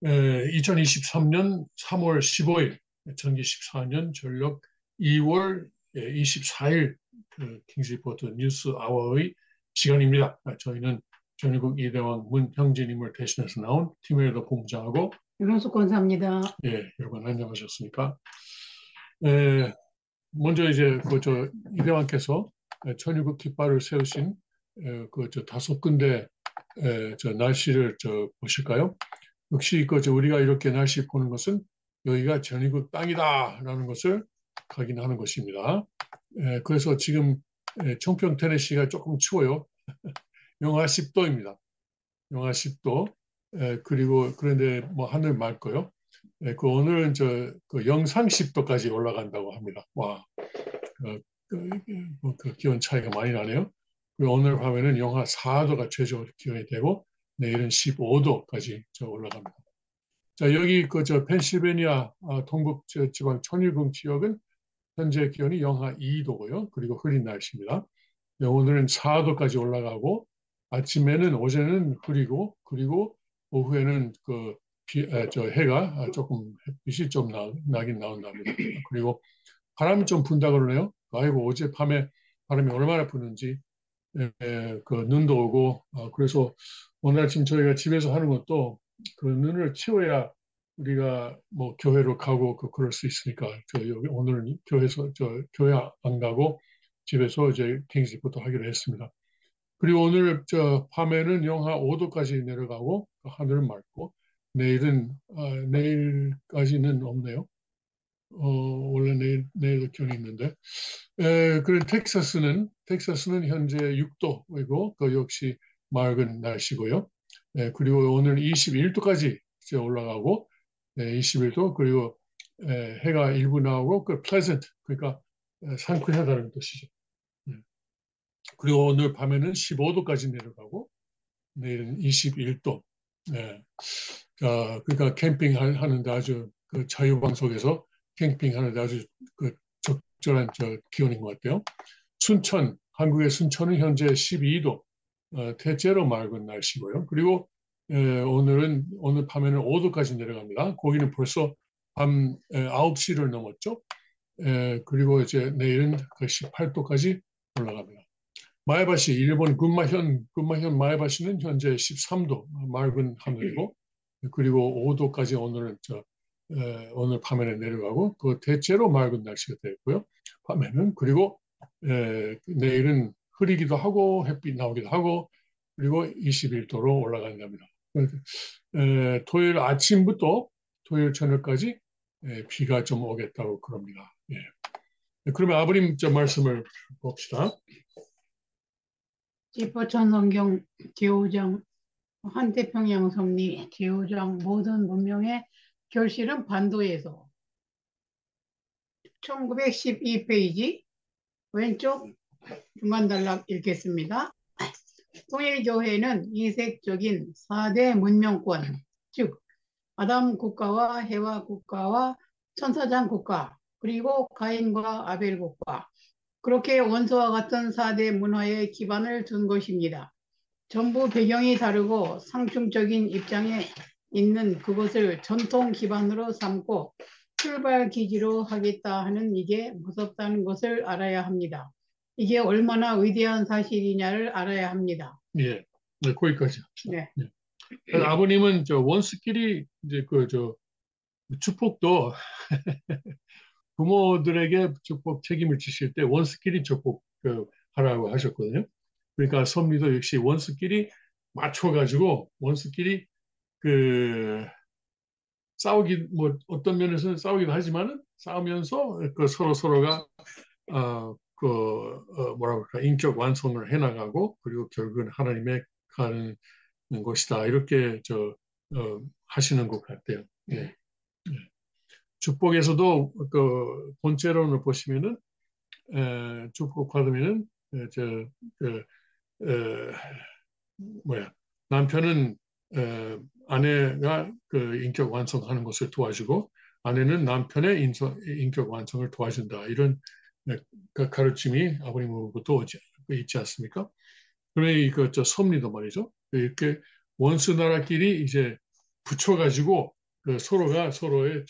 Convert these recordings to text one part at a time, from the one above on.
2023년 3월 15일, 2024년 전력 2월 24일 그 킹스 리포트 뉴스 아워의 시간입니다. 저희는 전국 이대왕 문형진님을 대신해서 나온 팀웨더 본부장하고 윤홍숙 권사입니다. 여러분 안녕하셨습니까? 먼저 이제 저 이대왕께서 천일국 깃발을 세우신 저 5군데 저 날씨를 보실까요? 역시 우리가 이렇게 날씨 보는 것은 여기가 전이국 땅이다라는 것을 확인하는 것입니다. 그래서 지금 청평 테네시가 조금 추워요. 영하 10도입니다. 영하 10도. 그리고 그런데 뭐 하늘 맑고요. 오늘은 그 영상 10도까지 올라간다고 합니다. 와, 그 기온 차이가 많이 나네요. 그리고 오늘 밤에는 영하 4도가 최저 기온이 되고 내일은 15도까지 올라갑니다. 자, 여기 저 펜실베니아 동북 지방 천일궁 지역은 현재 기온이 영하 2도고요. 그리고 흐린 날씨입니다. 오늘은 4도까지 올라가고 아침에는 어제는 흐리고 그리고 오후에는 해가 조금 햇빛이 좀 나긴 나온답니다. 그리고 바람이 좀 분다 그러네요. 아이고 어젯밤에 바람이 얼마나 부는지 그 눈도 오고 그래서 오늘 아침 저희가 집에서 하는 것도 그 눈을 치워야 우리가 뭐 교회로 가고 그럴 수 있으니까 여기 오늘은 교회 안 가고 집에서 이제 킹스리포트 하기로 했습니다. 그리고 오늘 밤에는 영하 5도까지 내려가고 하늘은 맑고 내일까지는 없네요. 원래 내일도 기온이 있는데 그리고 텍사스는 현재 6도이고 그 역시 맑은 날씨고요. 그리고 오늘 21도까지 올라가고 21도 그리고 해가 일부 나오고 그 pleasant 그러니까 상쾌하다는 뜻이죠. 그리고 오늘 밤에는 15도까지 내려가고 내일은 21도. 그러니까 캠핑 하는데 아주 그 자유방송에서 캠핑하는데 아주 그 적절한 기온인 것 같아요. 한국의 순천은 현재 12도, 대체로 맑은 날씨고요. 그리고 오늘 밤에는 5도까지 내려갑니다. 거기는 벌써 밤 9시를 넘었죠. 그리고 이제 내일은 그 18도까지 올라갑니다. 마에바시, 일본 군마현 마에바시는 현재 13도, 맑은 하늘이고, 그리고 5도까지 오늘 밤에는 내려가고, 그 대체로 맑은 날씨가 되고요. 밤에는 그리고 내일은 흐리기도 하고 햇빛 나오기도 하고, 그리고 21도로 올라간답니다. 토요일 아침부터 토요일 저녁까지 비가 좀 오겠다고 그럽니다. 그러면 아버님 말씀을 봅시다. 지포천 성경 제5장 한태평양 섭리 제5장 모든 문명의 결실은 반도에서 1912페이지 왼쪽 중간 단락 읽겠습니다. 통일교회는 이색적인 4대 문명권, 즉 아담 국가와 해와 국가와 천사장 국가, 그리고 가인과 아벨 국가, 그렇게 원소와 같은 4대 문화의 기반을 둔 것입니다. 전부 배경이 다르고 상충적인 입장에 있는 그것을 전통 기반으로 삼고 출발 기지로 하겠다 하는 이게 무섭다는 것을 알아야 합니다. 이게 얼마나 위대한 사실이냐를 알아야 합니다. 거기까지 합시다. 아버님은 원스끼리 이제 축복도 부모들에게 축복 책임을 지실 때 원스끼리 축복 하라고 하셨거든요. 그러니까 섭리도 역시 원스끼리 맞춰가지고 원스끼리 뭐 어떤 면에서는 싸우기도 하지만은 싸우면서 서로가 뭐라고 할까 인격 완성을 해나가고 그리고 결국은 하나님의 가는 것이다 이렇게 하시는 것 같아요. 축복에서도 본체론을 보시면은 축복 받으면은 남편은 아내가 인격 완성하는 것을 도와주고 아내는 남편의 인격 완성을 도와준다 이런 가르침이 아버님으로부터 있지 않습니까? 그러면 섭리도 말이죠. 이렇게 원수 나라끼리 이제 붙여가지고 그 서로가 서로의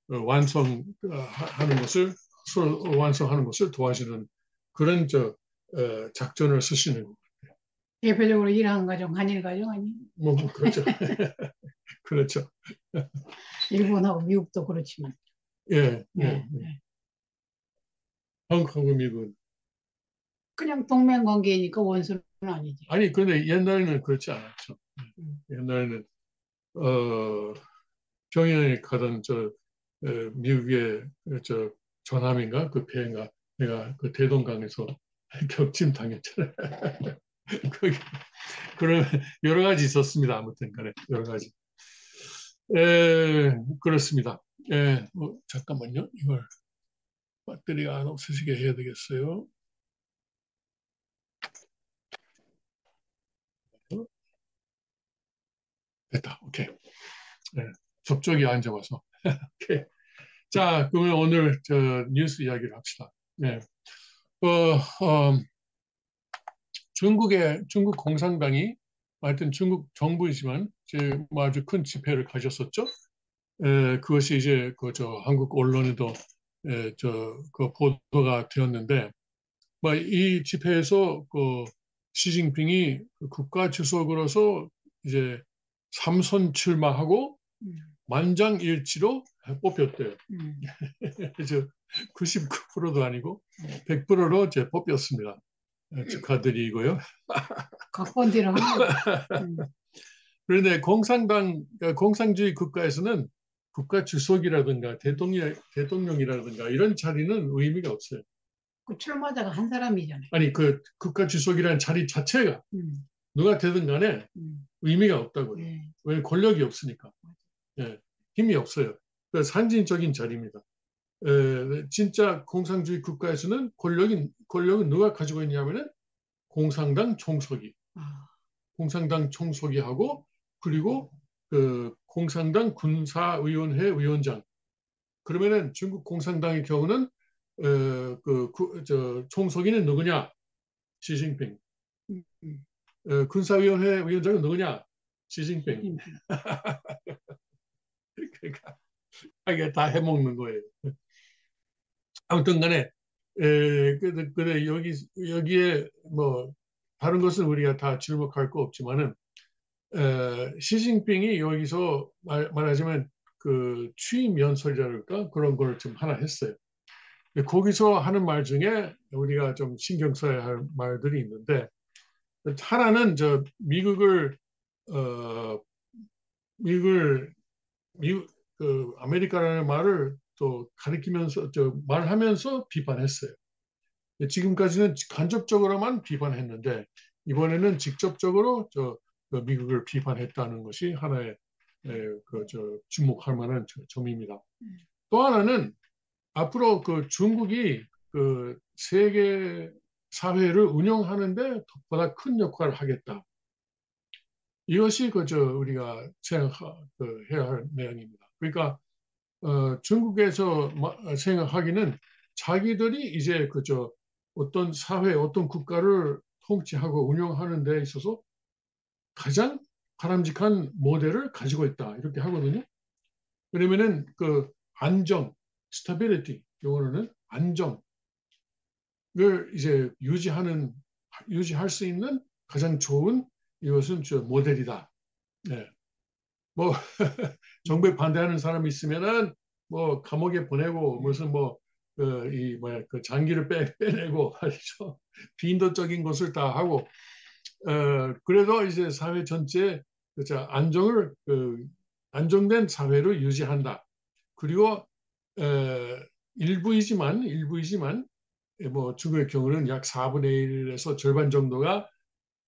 완성하는 것을 서로 완성하는 것을 도와주는 그런 작전을 쓰시는 거예요. 대표적으로 일한 가정, 한일 가정 아니? 뭐 그렇죠. 그렇죠. 일본하고 미국도 그렇지만. 예, 예, 네, 예. 네. 한국하고 미국은 그냥 동맹 관계니까 원수는 아니지. 아니 근데 옛날에는 그렇지 않았죠. 음. 옛날에는 평양에 가던 미국의 전함인가 그 배인가 내가 그 대동강에서 격침 당했잖아요. 그런 여러 가지 있었습니다. 아무튼 간에 여러 가지. 그렇습니다. 잠깐만요. 이걸 배터리가 안 없으시게 해야 되겠어요. 됐다. 오케이. 접촉이 안 잡아서. 오케이. 자, 그러면 오늘 뉴스 이야기를 합시다. 네. 중국 공산당이 하여튼 중국 정부이지만 뭐 아주 큰 집회를 가졌었죠. 그것이 이제 한국 언론에도 그 보도가 되었는데 뭐 이 집회에서 시진핑이 그 국가 주석으로서 이제 3선 출마하고 음. 만장일치로 뽑혔대요. 그래서 99%도 아니고 100%로 이제 뽑혔습니다. 축하드리고요. 각본대로 한 거지. 그런데 공산주의 국가에서는 국가 주석이라든가 대통령이라든가 이런 자리는 의미가 없어요. 그 출마자가 한 사람이잖아요. 아니, 그 국가 주석이라는 자리 자체가 음. 누가 되든 간에 의미가 없다고요. 네. 왜 권력이 없으니까. 예, 힘이 없어요. 그 산진적인 자리입니다. 진짜 공산주의 국가에서는 권력은 누가 가지고 있냐면은 공산당 총석이. 아. 공산당 총석이 하고 그리고 그 공산당 군사위원회 위원장. 그러면은 중국 공산당의 경우는 총석이는 누구냐? 시진핑. 군사위원회 위원장은 누구냐? 시진핑. 그러니까 이게 다 해먹는 거예요. 아무튼 간에 근데 여기에 뭐 다른 것은 우리가 다 주목할 거 없지만은 시진핑이 여기서 말하자면 그 취임 연설이랄까 그런 걸 좀 하나 했어요. 거기서 하는 말 중에 우리가 좀 신경 써야 할 말들이 있는데 하나는 어, 미국을 미국 그 아메리카라는 말을 또 가리키면서 말하면서 비판했어요. 지금까지는 간접적으로만 비판했는데 이번에는 직접적으로 미국을 비판했다는 것이 하나의 주목할 만한 점입니다. 또 하나는 앞으로 그 중국이 그 세계 사회를 운영하는데 보다 큰 역할을 하겠다. 이것이 우리가 해야 할 내용입니다. 그러니까 중국에서 생각하기는 자기들이 이제 어떤 사회, 어떤 국가를 통치하고 운영하는 데 있어서 가장 바람직한 모델을 가지고 있다. 이렇게 하거든요. 그러면은 그 안정, 스타빌리티, 영어로는 안정을 이제 유지할 수 있는 가장 좋은 이것은 모델이다. 네. 뭐 정부에 반대하는 사람이 있으면은 뭐 감옥에 보내고 무슨 그 장기를 빼내고 말이죠. 비인도적인 것을 다 하고 그래도 이제 사회 전체 안정된 사회를 유지한다. 그리고 일부이지만 뭐 중국의 경우는 약 4분의 1에서 절반 정도가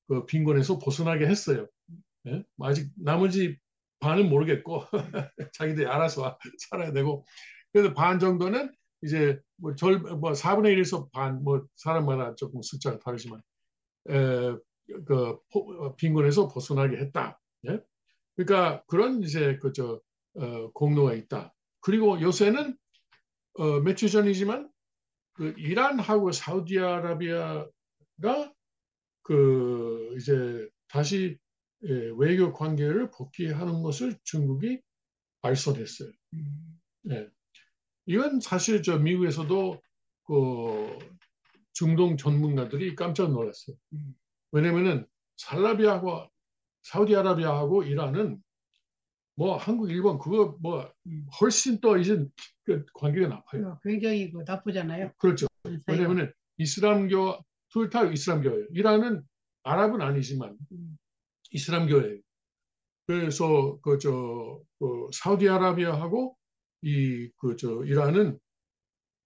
그 빈곤에서 벗어나게 했어요. 예? 아직 나머지 반은 모르겠고 자기들이 알아서 살아야 되고 그래서 반 정도는 이제 뭐 4분의 1에서 반 뭐 사람마다 조금 숫자가 다르지만 빈곤에서 벗어나게 했다. 예? 그러니까 그런 이제 공로가 있다. 그리고 요새는 몇 주 전이지만 그 이란하고 사우디아라비아가 그 이제 다시 외교 관계를 복귀하는 것을 중국이 발설했어요. 예. 이건 사실 저 미국에서도 그 중동 전문가들이 깜짝 놀랐어요. 왜냐면은 사우디아라비아하고 이란은 뭐 한국, 일본 그거 뭐 훨씬 더 이제 그 관계가 나빠요. 굉장히 나쁘잖아요. 그렇죠. 사이가. 왜냐면은 이슬람교 둘 다 이슬람교예요. 이란은 아랍은 아니지만 이슬람교예요. 그래서 사우디아라비아하고 이란은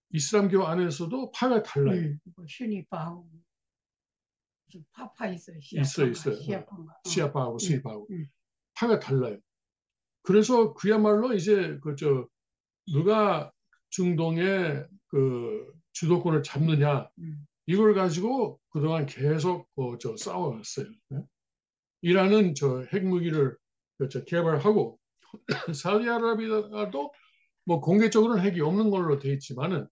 이슬람교 안에서도 파가 달라요. 슈니파하고 파파 있어요. 있어요. 시아파인가. 시아파하고 수니파하고 파가 달라요. 그래서 그야말로 이제 누가 중동의 그 주도권을 잡느냐 이걸 가지고 그동안 계속 싸워왔어요. 이란은 저 핵무기를 개발하고 사우디아라비아도 뭐 공개적으로는 핵이 없는 걸로 돼 있지만은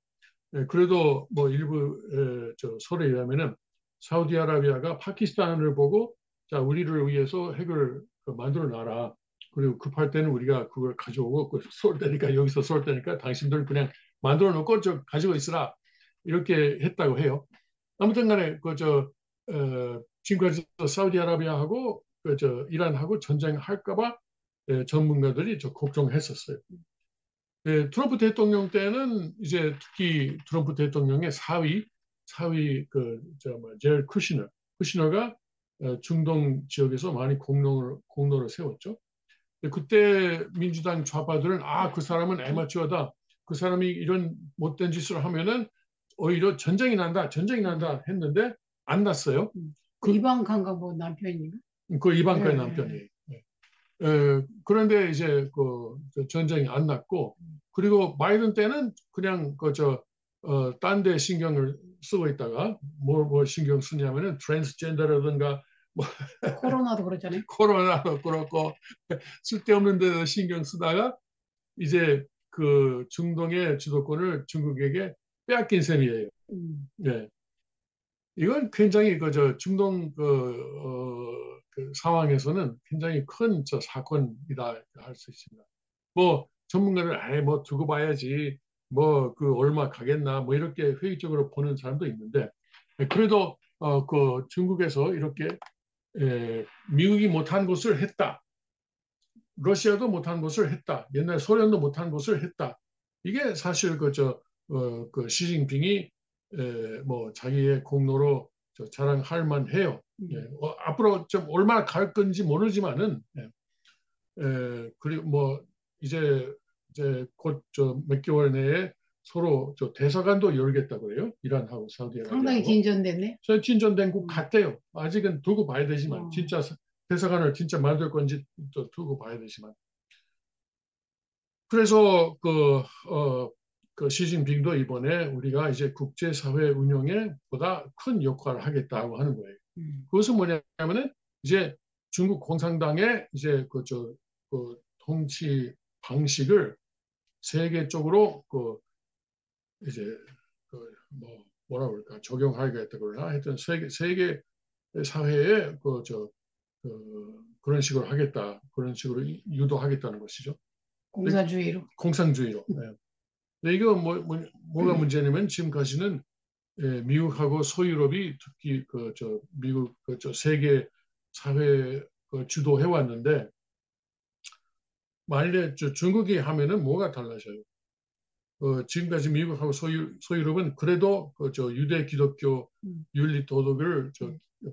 그래도 뭐 일부 설에 의하면은 사우디아라비아가 파키스탄을 보고 자 우리를 위해서 핵을 만들어 놔라. 그리고 급할 때는 우리가 그걸 가져오고 쏠 때니까 여기서 쏠 때니까 당신들 그냥 만들어 놓고 가지고 있으라 이렇게 했다고 해요. 아무튼 간에 지금까지 사우디아라비아하고 이란하고 전쟁할까 봐 전문가들이 걱정했었어요. 트럼프 대통령 때는 이제 특히 트럼프 대통령의 사위 제럴 쿠시너가 중동 지역에서 많이 공로를 세웠죠. 그때 민주당 좌파들은 그 사람은 애마추어다. 그 사람이 이런 못된 짓을 하면은 오히려 전쟁이 난다 했는데 안 났어요. 이방카가 뭐 남편인가? 그 이방카의 남편이에요. 그런데 이제 전쟁이 안 났고 그리고 바이든 때는 그냥 딴 데 신경을 쓰고 있다가 뭘 신경 쓰냐면은 트랜스젠더라든가 뭐 코로나도 그렇잖아요. 코로나도 그렇고 쓸데없는 데도 신경 쓰다가 이제 그 중동의 주도권을 중국에게 빼앗긴 셈이에요. 네. 이건 굉장히 중동 그 상황에서는 굉장히 큰 사건이다 할 수 있습니다. 뭐 전문가들 뭐 두고 봐야지 뭐 얼마 가겠나 뭐 이렇게 회의적으로 보는 사람도 있는데 그래도 중국에서 이렇게 미국이 못한 것을 했다. 러시아도 못한 것을 했다. 옛날 소련도 못한 것을 했다. 이게 사실 시진핑이 뭐 자기의 공로로 자랑할 만해요. 앞으로 좀 얼마나 갈 건지 모르지만은 그리고 뭐 이제 곧 몇 개월 내에 서로 대사관도 열겠다고 해요. 이란하고 사우디아라비아하고. 상당히 진전됐네. 진전된 것 같아요. 아직은 두고 봐야 되지만 진짜 대사관을 진짜 만들 건지 또 두고 봐야 되지만. 그래서 시진핑도 이번에 우리가 이제 국제사회 운영에 보다 큰 역할을 하겠다고 하는 거예요. 그것은 뭐냐면은 이제 중국 공산당의 이제 통치 방식을 세계적으로 이제 뭐라 그럴까 적용하겠다 그러나 하여튼 세계 사회에 그런 식으로 하겠다 그런 식으로 유도하겠다는 것이죠. 공산주의로. 네. 근데 이거 뭐가 문제냐면 지금까지는 미국하고 소유럽이 특히 미국 세계 사회 주도해 왔는데 만일에 중국이 하면은 뭐가 달라져요? 지금까지 미국하고 소유럽은 그래도 유대 기독교 윤리 도덕을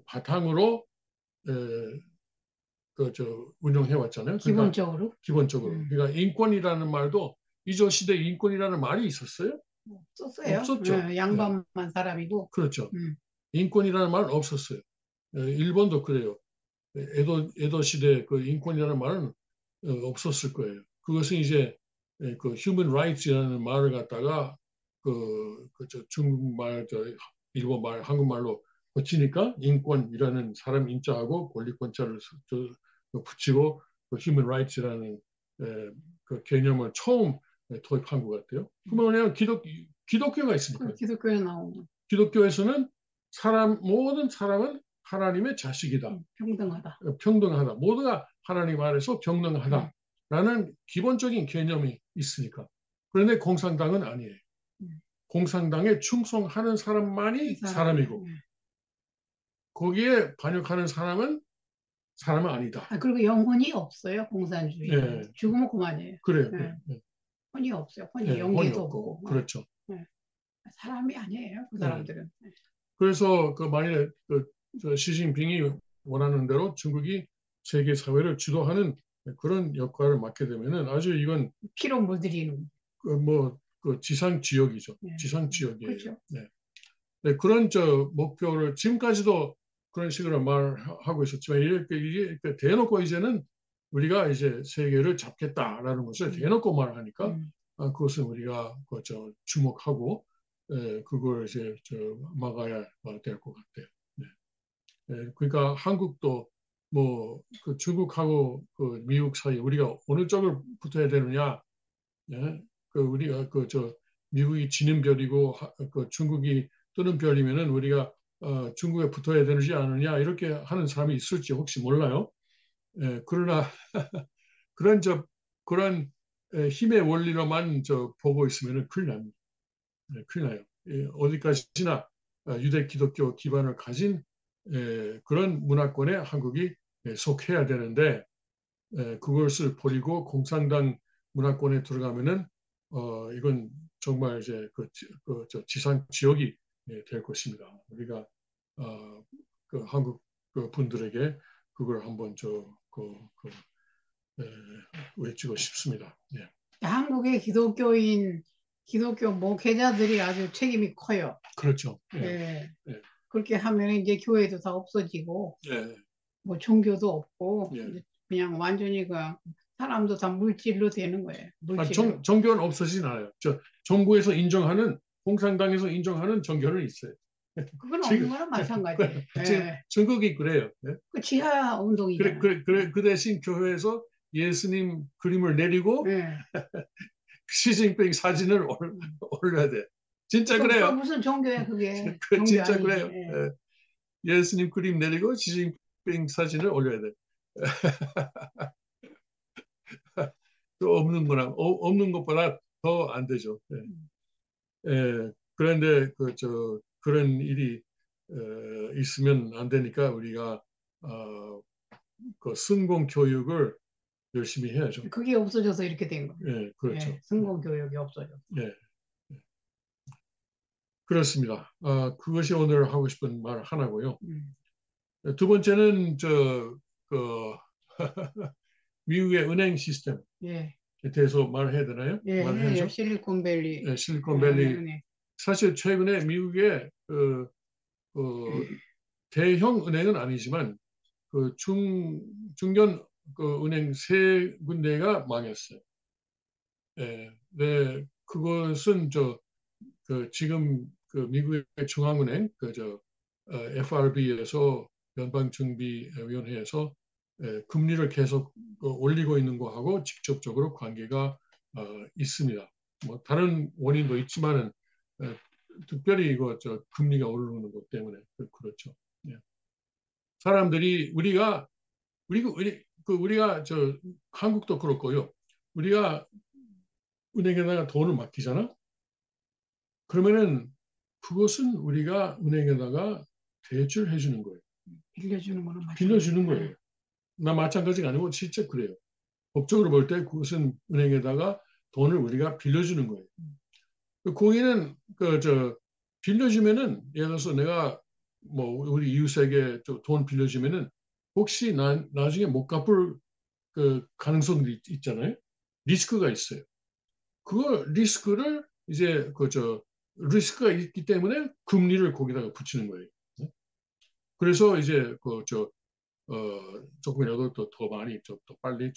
바탕으로 운영해 왔잖아요. 기본적으로. 그러니까 인권이라는 말도 이전 시대에 인권이라는 말이 있었어요? 없었어요. 없었죠. 양반만 사람이고. 그렇죠. 인권이라는 말은 없었어요. 일본도 그래요. 에도 시대 그 인권이라는 말은 없었을 거예요. 그것은 이제 human rights이라는 말을 갖다가 중국말, 일본말, 한국말로 붙이니까 인권이라는 사람 인자하고 권리권자를 붙이고 human rights이라는 그 개념을 처음 도입한 것 같아요. 그러면 뭐냐면 기독교가 있으니까. 기독교에 나오고. 기독교에서는 모든 사람은 하나님의 자식이다. 평등하다. 평등하다. 모두가 하나님 아래서 평등하다라는 기본적인 개념이 있으니까. 그런데 공산당은 아니에요. 공산당에 충성하는 사람만이 사람이고 거기에 반역하는 사람은 아니다. 그리고 영혼이 없어요. 공산주의. 예. 죽으면 그만이에요. 그래요. 네. 예. 혼이 없어요. 혼이 예, 영계도 혼이 없고. 없고. 그렇죠. 사람이 아니에요. 그 사람들은. 그래서 만일에 시진핑이 원하는 대로 중국이 세계 사회를 주도하는 그런 역할을 맡게 되면은 아주 이건 피로 물들이는. 지상 지역이죠. 네. 지상 지역이에요. 그렇죠. 네. 네, 그런 목표를 지금까지도 그런 식으로 말하고 있었지만 이게 대놓고 이제는 우리가 이제 세계를 잡겠다라는 것을 대놓고 말하니까 그것은 우리가 주목하고 그걸 이제 막아야 될 것 같아요. 네. 네, 그러니까 한국도 그 중국하고 그 미국 사이 우리가 어느 쪽을 붙어야 되느냐? 예? 우리가 미국이 지는 별이고 중국이 뜨는 별이면은 우리가 중국에 붙어야 되는지 않느냐 이렇게 하는 사람이 있을지 혹시 몰라요. 예, 그러나 그런 그런 힘의 원리로만 보고 있으면은 큰일 납니다. 네, 큰일 나요. 예, 어디까지나 유대 기독교 기반을 가진 그런 문화권에 한국이 속해야 되는데 그것을 버리고 공산당 문화권에 들어가면은 이건 정말 이제 지상 지역이 될 것입니다. 우리가 한국 분들에게 그걸 한번 외치고 싶습니다. 예. 한국의 기독교 목회자들이 아주 책임이 커요. 그렇죠. 예. 그렇게 하면 이제 교회도 다 없어지고 예. 뭐 종교도 없고 예. 그냥 완전히 사람도 다 물질로 되는 거예요. 물질로. 종교는 없어지진 않아요. 정부에서 인정하는 공산당에서 인정하는 종교는 있어요. 그건 없는 거랑 마찬가지예요. 지금 중국이 그래요. 그 지하 운동이잖아요. 그 대신 교회에서 예수님 그림을 내리고 시진핑 사진을 올려야 돼. 진짜 그래요. 무슨 종교야 그게? 진짜 아니지. 그래요. 예수님 그림 내리고 시진핑 사진을 올려야 돼. 없는 것보다 더 안 되죠. 그런데 그런 일이 있으면 안 되니까 우리가 그 순공 교육을 열심히 해야죠. 그게 없어져서 이렇게 된 거예요. 그렇죠. 순공 교육이 없어져. 그렇습니다. 그것이 오늘 하고 싶은 말 하나고요. 두 번째는 미국의 은행 시스템. 대해서 말해야 되나요? 말해야죠. 실리콘밸리. 실리콘밸리. 사실 최근에 미국의 대형 은행은 아니지만 중견 은행 세 군데가 망했어요. 그것은 지금 미국의 중앙은행 FRB에서 연방준비위원회에서 금리를 계속 올리고 있는 거하고 직접적으로 관계가 있습니다. 뭐 다른 원인도 있지만은 특별히 금리가 오르는 것 때문에 그렇죠. 사람들이 우리가 한국도 그렇고요. 우리가 은행에다가 돈을 맡기잖아. 그러면은 그것은 우리가 은행에다가 대출해 주는 거예요. 빌려주는 거는 빌려주는 거예요. 나 마찬가지가 아니고 진짜 그래요. 법적으로 볼 때 그것은 은행에다가 돈을 우리가 빌려주는 거예요. 거기는 빌려주면은 예를 들어서 내가 우리 이웃에게 돈 빌려주면은 혹시 나중에 못 갚을 가능성이 있잖아요. 리스크가 있어요. 그걸 리스크를 이제 리스크가 있기 때문에 금리를 거기다가 붙이는 거예요. 그래서 이제 조금이라도 더 많이 더 빨리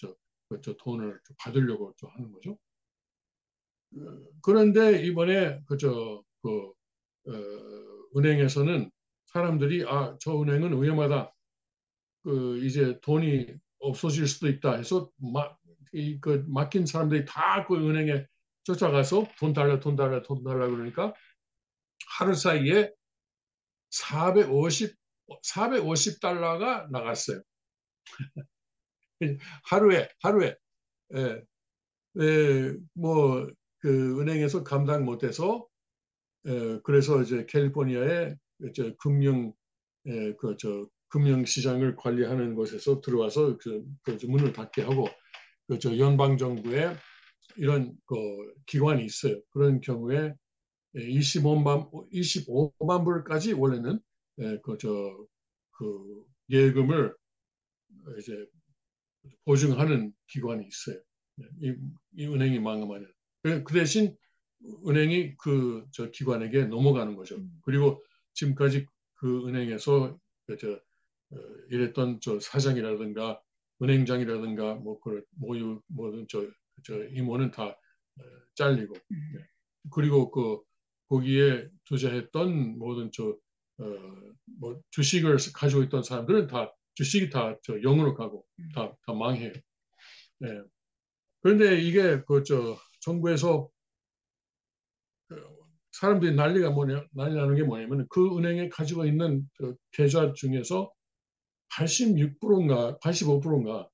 돈을 받으려고 하는 거죠. 그런데 이번에 은행에서는 사람들이 저 은행은 위험하다. 이제 돈이 없어질 수도 있다 해서 맡긴 사람들이 다 그 은행에 쫓아가서 돈 달라 그러니까 하루 사이에 450 $450가 나갔어요. 하루에. 예, 뭐, 그 은행에서 감당 못해서, 그래서 이제 캘리포니아에 금융시장을 관리하는 곳에서 들어와서 그 문을 닫게 하고, 연방정부에 이런 그 기관이 있어요. 그런 경우에 25만 불까지 원래는 그 예금을 이제 보증하는 기관이 있어요. 이 은행이 망하면 그 대신 은행이 저 기관에게 넘어가는 거죠. 그리고 지금까지 그 은행에서 일했던 저 사장이라든가 은행장이라든가 뭐든 저 임원은 다 잘리고 그리고 거기에 투자했던 모든 뭐 주식을 가지고 있던 사람들은 다 주식이 다 저 영으로 가고 다 망해요. 네. 그런데 이게 정부에서 사람들이 난리 나는 게 뭐냐면 그 은행에 가지고 있는 계좌 중에서 86%인가 85%인가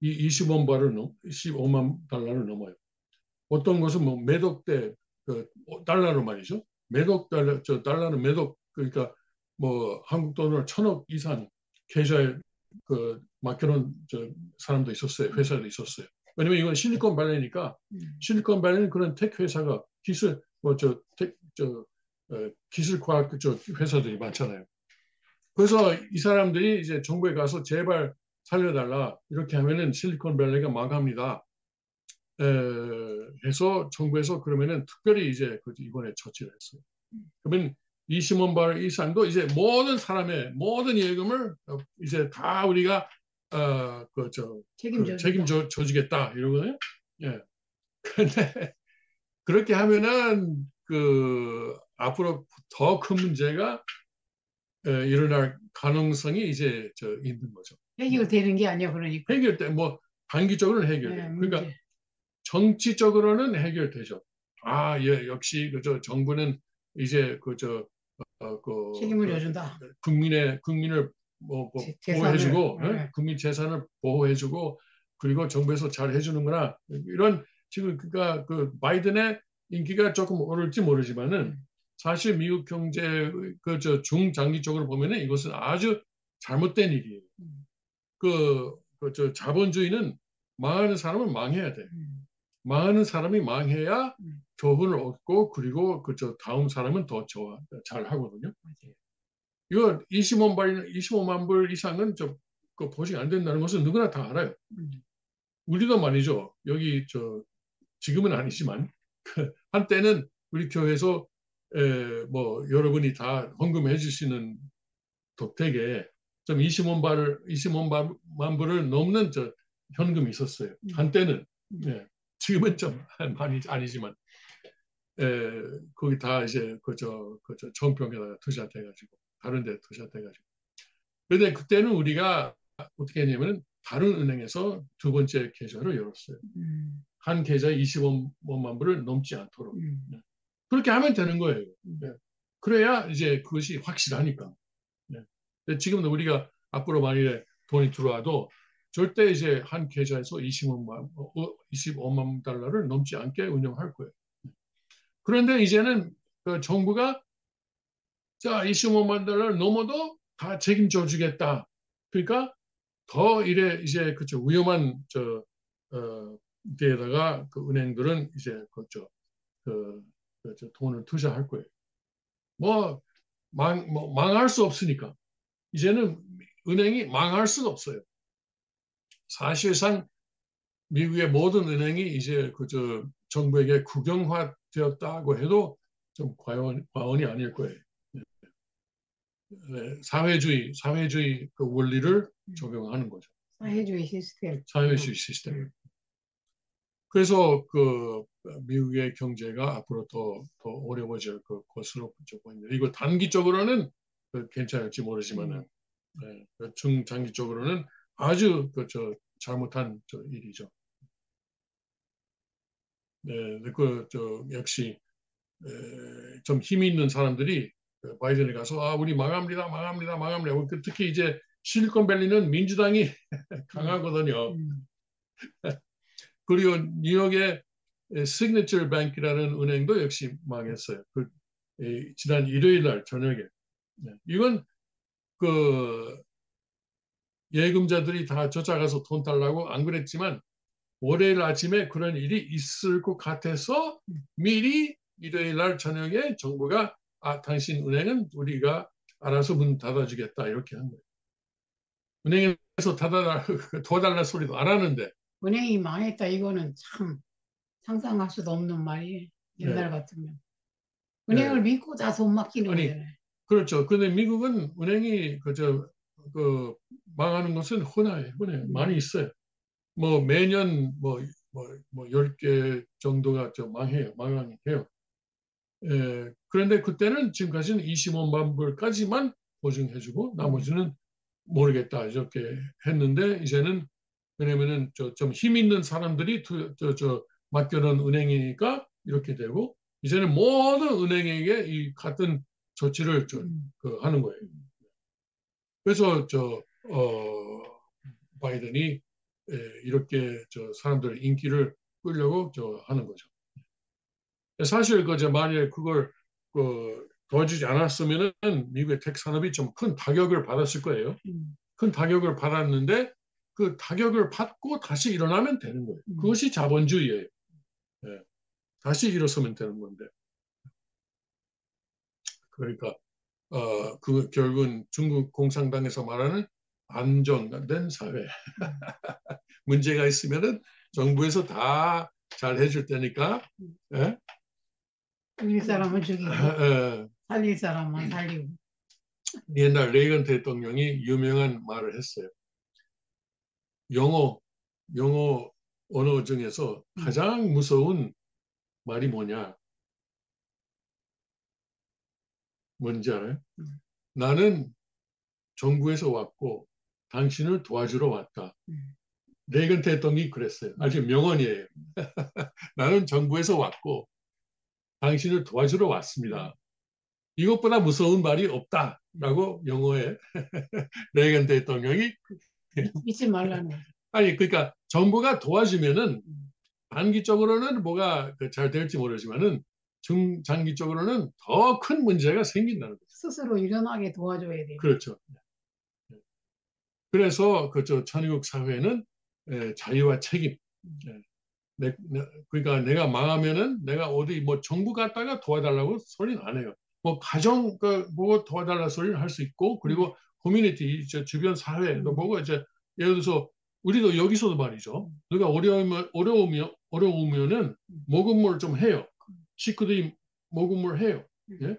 이 25만 달러를 넘어요. 어떤 것은 뭐 매독 때 달러로 말이죠. 매독 달러, 달러는 매독 그러니까 뭐 한국 돈으로 1,000억 이상 계좌에 맡겨놓은 사람도 있었어요. 회사도 있었어요. 왜냐면 이건 실리콘밸리니까 실리콘밸리는 그런 테크 회사가 기술과학 회사들이 많잖아요. 그래서 이 사람들이 이제 정부에 가서 제발 살려달라 이렇게 하면은 실리콘밸리가 망합니다. 해서 정부에서 그러면은 특별히 이제 이번에 조치를 했어요. 그러면 20만 발 이상도 이제 모든 사람의 모든 예금을 이제 다 우리가 책임져 주겠다 이러거든요. 예. 근데 그렇게 하면은 앞으로 더 큰 문제가 일어날 가능성이 이제 있는 거죠. 해결되는 게 아니야 그러니까. 해결돼 뭐 단기적으로는 해결돼요. 그러니까 정치적으로는 해결되죠. 예, 역시 정부는 이제 책임을 져준다. 국민을 보호해주고 국민 재산을 보호해주고 그리고 정부에서 잘 해주는구나 이런 지금 그러니까 바이든의 인기가 조금 오를지 모르지만은 사실 미국 경제 중장기적으로 보면은 이것은 아주 잘못된 일이에요. 자본주의는 망하는 사람은 망해야 돼. 망하는 사람이 망해야 교훈을 얻고 그리고 다음 사람은 더 잘 하거든요. 이거 25만 불 이상은 보증 안 된다는 것은 누구나 다 알아요. 우리도 말이죠. 여기 지금은 아니지만 한때는 우리 교회에서 뭐 여러분이 다 헌금해 주시는 덕택에 좀 25만 불을 넘는 현금이 있었어요. 한때는. 예. 지금은 좀 많이 아니지만 거기 다 이제 정평에다가 투자돼가지고 다른 데 투자돼가지고 그런데 그때는 우리가 어떻게 했냐면은 다른 은행에서 두 번째 계좌를 열었어요. 한 계좌에 25만 불을 넘지 않도록 그렇게 하면 되는 거예요. 그래야 이제 그것이 확실하니까. 지금도 우리가 앞으로 만일에 돈이 들어와도 절대 이제 한 계좌에서 25만 달러를 넘지 않게 운영할 거예요. 그런데 이제는 정부가 자 25만 달러를 넘어도 다 책임져 주겠다. 그러니까 더 이래 이제 위험한 데에다가 은행들은 이제 돈을 투자할 거예요. 뭐 망할 수 없으니까 이제는 은행이 망할 수가 없어요. 사실상 미국의 모든 은행이 이제 정부에게 국영화되었다고 해도 좀 과언이 아닐 거예요. 사회주의 그 원리를 적용하는 거죠. 사회주의 시스템. 그래서 미국의 경제가 앞으로 더 어려워질 것으로 보입니다. 이거 단기적으로는 괜찮을지 모르지만은 중장기적으로는 아주 잘못한 일이죠. 네, 역시 좀 힘이 있는 사람들이 바이든이 가서 우리 망합니다, 망합니다, 망합니다. 특히 이제 실리콘밸리는 민주당이 강하거든요. 그리고 뉴욕의 시그니처 뱅크라는 은행도 역시 망했어요. 지난 일요일 날 저녁에. 이건 예금자들이 다 쫓아가서 돈 달라고 안 그랬지만 월요일 아침에 그런 일이 있을 것 같아서 미리 일요일 날 저녁에 정부가 당신 은행은 우리가 알아서 문 닫아주겠다 이렇게 한 거예요. 은행에서 도와달라는 소리도 안 하는데. 은행이 망했다 이거는 참 상상할 수도 없는 말이에요. 옛날 네. 같으면. 은행을 네. 믿고 다 돈 맡기는 거잖아요. 그렇죠. 근데 미국은 은행이 망하는 것은 흔해요. 많이 있어요. 뭐 매년 뭐 10개 정도가 망해요. 그런데 그때는 지금까지는 25만 불까지만 보증해주고 나머지는 모르겠다 이렇게 했는데 이제는 왜냐면은 좀 힘 있는 사람들이 맡겨놓은 은행이니까 이렇게 되고 이제는 모든 은행에게 이 같은 조치를 하는 거예요. 그래서 바이든이 이렇게 사람들의 인기를 끌려고 하는 거죠. 사실 만약에 그걸 도와주지 않았으면은 미국의 텍 산업이 좀 큰 타격을 받았을 거예요. 큰 타격을 받았는데 그 타격을 받고 다시 일어나면 되는 거예요. 그것이 자본주의예요. 네. 다시 일어서면 되는 건데. 그러니까 결국은 중국 공산당에서 말하는 안정된 사회. 문제가 있으면은 정부에서 다 잘 해줄 테니까. 예? 죽일 사람은 죽이고 살릴 사람은 살리고. 옛날 레이건 대통령이 유명한 말을 했어요. 영어 언어 중에서 가장 무서운 말이 뭐냐? 뭔지 알아요? 나는 정부에서 왔고 당신을 도와주러 왔다. 레이건 대통령이 그랬어요. 아주 명언이에요. 나는 정부에서 왔고 당신을 도와주러 왔습니다. 이것보다 무서운 말이 없다라고 영어에 레이건 대통령이 믿지 말라는. 아니 그러니까 정부가 도와주면은 단기적으로는 뭐가 잘 될지 모르지만은 중장기적으로는 더 큰 문제가 생긴다는 거죠. 스스로 일어나게 도와줘야 돼요. 그렇죠. 그래서 천의국 사회는 자유와 책임. 그러니까 내가 망하면은 내가 어디 정부 갔다가 도와달라고 소리는 안 해요. 뭐 도와달라 소리는 할 수 있고 그리고 커뮤니티 주변 사회도 보고 이제 예를 들어서 우리도 여기서도 말이죠. 누가 어려우면은 모금을 좀 해요. 식구들이 모금을 해요. 예?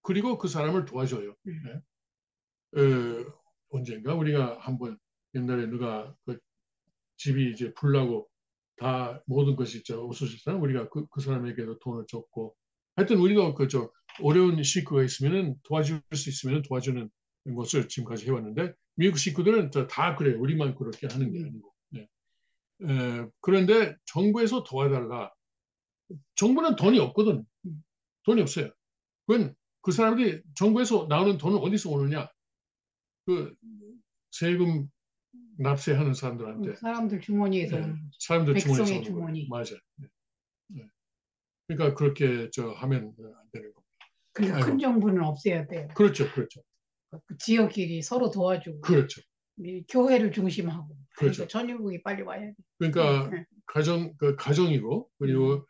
그리고 그 사람을 도와줘요. 예? 언젠가 우리가 한번 옛날에 누가 집이 이제 불나고 다 모든 것이 없어졌잖아요. 우리가 그 사람에게도 돈을 줬고 하여튼 우리도 어려운 식구가 있으면은 도와줄 수 있으면 도와주는 것을 지금까지 해왔는데 미국 식구들은 다 그래요. 우리만 그렇게 하는 게 아니고. 네. 그런데 정부에서 도와달라. 정부는 돈이 없거든. 돈이 없어요. 그건 그 사람들이 정부에서 나오는 돈은 어디서 오느냐? 그 세금 납세하는 사람들한테. 사람들 주머니에서 오는 거죠. 사람들 주머니에서 오는 주머니. 거예요. 맞아요. 네. 그러니까 그렇게 하면 안 되는 겁니다. 그러니까 큰 정부는 없애야 돼요. 그렇죠. 그 지역끼리 서로 도와주고. 그렇죠. 교회를 중심하고. 그렇죠. 전유국이 빨리 와야 돼. 그러니까 가정이고 그리고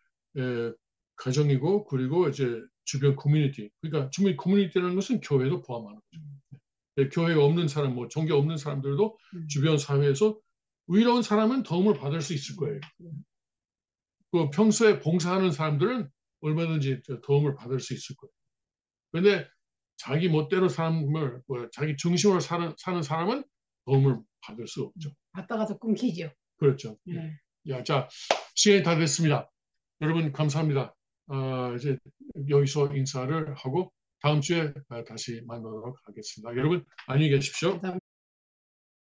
가정이고 그리고 이제 주변 커뮤니티. 그러니까 주변 커뮤니티라는 것은 교회도 포함하는 거죠. 교회가 없는 사람, 종교 없는 사람들도 주변 사회에서 의로운 사람은 도움을 받을 수 있을 거예요. 그 평소에 봉사하는 사람들은 얼마든지 도움을 받을 수 있을 거예요. 그런데 자기 멋대로 자기 중심으로 사는 사람은 도움을 받을 수 없죠. 갔다가도 끊기죠. 그렇죠. 네. 자, 시간이 다 됐습니다. 여러분 감사합니다. 이제 여기서 인사를 하고 다음 주에 다시 만나도록 하겠습니다. 여러분 안녕히 계십시오.